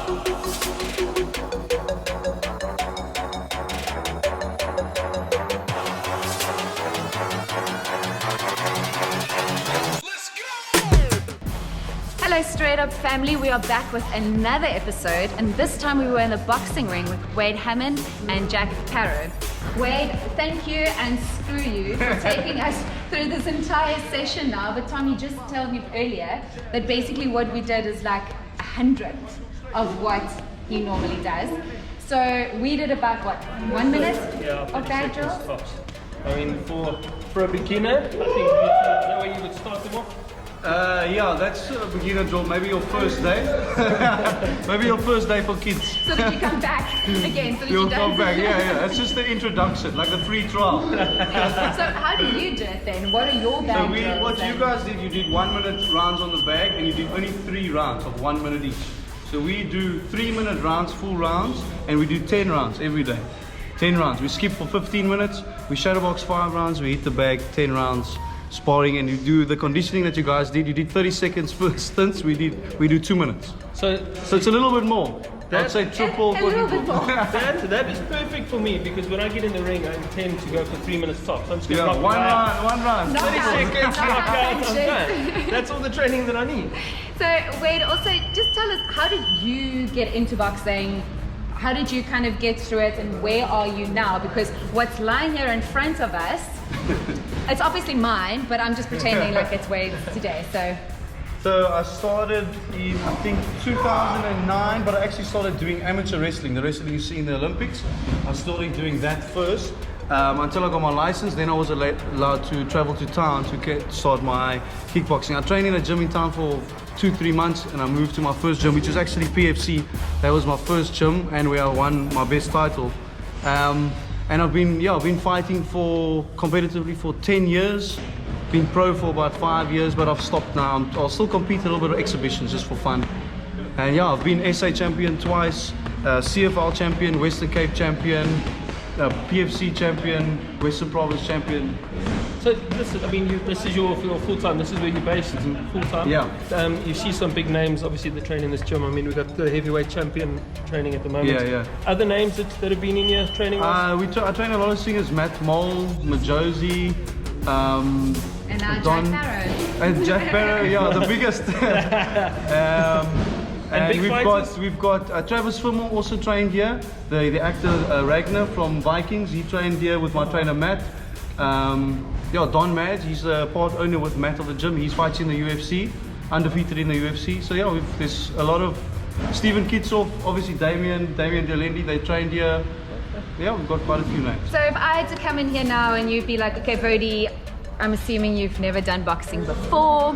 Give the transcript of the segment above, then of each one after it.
Hello Straight Up family, we are back with another episode, and this time we were in the boxing ring with Wade Hammond and Jack Parow. Wade, thank you and screw you for taking us through this entire session now, but Tom, you just told me earlier that basically what we did is like 100th of what he normally does. So we did about what, 1 minute of bag drills? Tops. I mean, for a beginner, I think that way you would start them off. Yeah, that's a beginner drill. Maybe your first day. Maybe your first day for kids. So that you come back again. So that You'll you come don't... back. Yeah. That's just the introduction, like a free trial. So how do you do it then? What are your bag drills? What you guys did, you did 1 minute rounds on the bag, and you did only 3 rounds of 1 minute each. So we do 3 minute rounds, full rounds, and we do 10 rounds every day. 10 rounds. We skip for 15 minutes. We shadow box 5 rounds. We hit the bag 10 rounds. Sparring, and you do the conditioning that you guys did. You did 30 seconds for stints. We do 2 minutes. So it's a little bit more. I'd say triple. A little bit more. That is perfect for me, because when I get in the ring, I intend to go for 3 minutes tops. I'm just going to one round. 30 seconds. I'm done. That's all the training that I need. So Wade, also just tell us, how did you get into boxing? How did you kind of get through it, and where are you now? Because what's lying here in front of us, it's obviously mine, but I'm just pretending like it's Wade's today. So I started in, I think, 2009, but I actually started doing amateur wrestling, the wrestling you see in the Olympics. I started doing that first until I got my license. Then I was allowed to travel to town to start my kickboxing. I trained in a gym in town for 2-3 months, and I moved to my first gym, which was actually PFC. That was my first gym, and where I won my best title. And I've been fighting competitively for 10 years. Been pro for about 5 years, but I've stopped now. I'll still compete a little bit of exhibitions just for fun. And yeah, I've been SA champion twice, CFL champion, Western Cape champion, PFC champion, Western Province champion. So this is your full-time, this is where you're based, full-time? Yeah. You see some big names, obviously, that train in this gym. I mean, we've got the heavyweight champion training at the moment. Yeah. Other names that have been in here training? I train a lot of singers, Matt Mole, Majosi, and now Don, Jack Parow. And Jack Parow, yeah, the biggest. And we've got Travis Fimmel also trained here, the actor Ragnar from Vikings. He trained here with my trainer Matt. Don Madge, he's a part owner with Matt of the gym. He's fighting in the UFC, undefeated in the UFC. So yeah, there's a lot of Stephen Kitsoff, obviously Damien Delendi, they trained here. Yeah, we've got quite a few names. So if I had to come in here now and you'd be like, okay, Bodie, I'm assuming you've never done boxing before.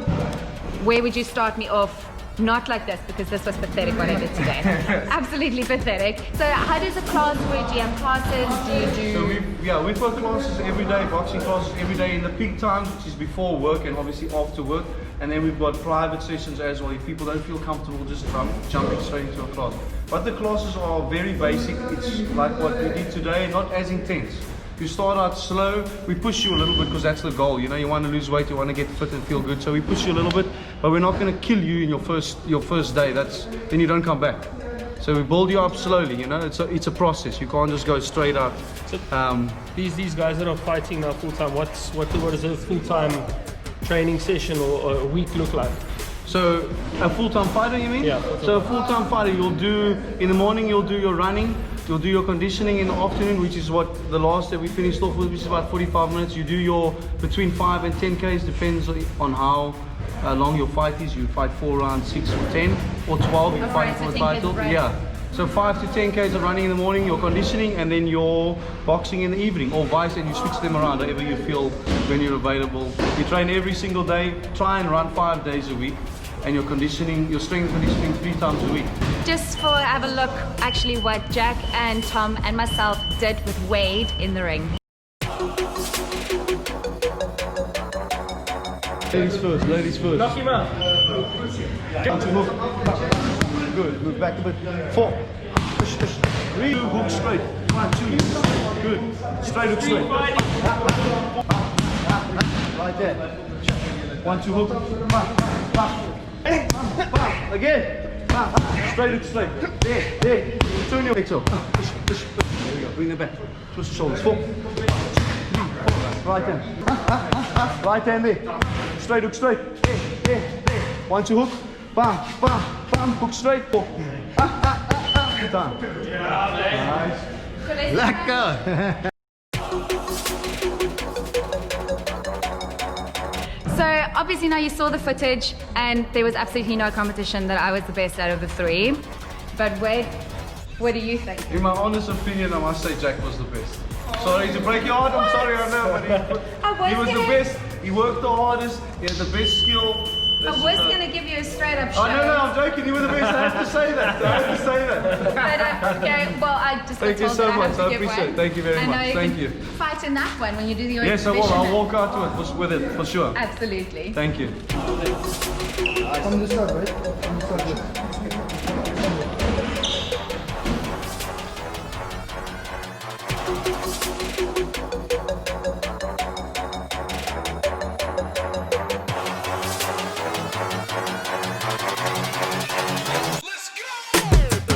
Where would you start me off? Not like this, because this was pathetic what I did today. Absolutely pathetic. So how does a class work? Do you have classes? Do you do... So we've got classes every day, boxing classes every day in the peak times, which is before work and obviously after work. And then we've got private sessions as well, if people don't feel comfortable just jumping straight into a class. But the classes are very basic. It's like what we did today, not as intense. You start out slow, we push you a little bit because that's the goal. You know, you want to lose weight, you want to get fit and feel good. So we push you a little bit, but we're not going to kill you in your first day. Then you don't come back. So we build you up slowly. You know, it's a process. You can't just go straight out. So these guys that are fighting now full time, what does a full time training session or a week look like? So a full-time fighter, you mean? Yeah. So a full-time fighter, you'll do in the morning. You'll do your running. You'll do your conditioning in the afternoon, which is what the last that we finished off with, which is about 45 minutes. You do your between 5 and 10 Ks, depends on how long your fight is. You fight 4 rounds, 6 or 10 or 12. You fight for the title. Yeah. So 5 to 10 Ks of running in the morning, your conditioning, and then your boxing in the evening, or vice, and you switch them around however you feel when you're available. You train every single day. Try and run 5 days a week. And your conditioning, your strength conditioning 3 times a week. Just for have a look, actually, what Jack and Tom and myself did with Wade in the ring. Ladies first. Knock him out. Good, move back a bit. 4. Push. 3, hook straight. 1, 2. Good. Straight hook straight. Right there. 1, 2 hook. Again. Straight hook, straight. There. Turn your legs up. Push. There we go. Bring them back. Twist the shoulders. 4, 3, 4. Right hand. Right hand there. Straight hook, straight. There. 1, 2 hook. Bam. Hook straight. 4. Good time. Nice. Lekker! So obviously now you saw the footage and there was absolutely no competition that I was the best out of the 3. But Wade, what do you think? In my honest opinion, I must say Jack was the best. Sorry to break your heart, I'm sorry, I know, but he was the best. He worked the hardest, he had the best skill. I was going to give you a straight up show. Oh, no, I'm joking, you were the best. I have to say that. But, okay, well, I just got Thank you told so that I much, have to I give appreciate one. it. Thank you very I know much. Thank you. Fight in that one when you do your Yes, I will. exhibition. I'll walk out to it with it, for sure. Absolutely. Thank you. On this side, right? On this side, right?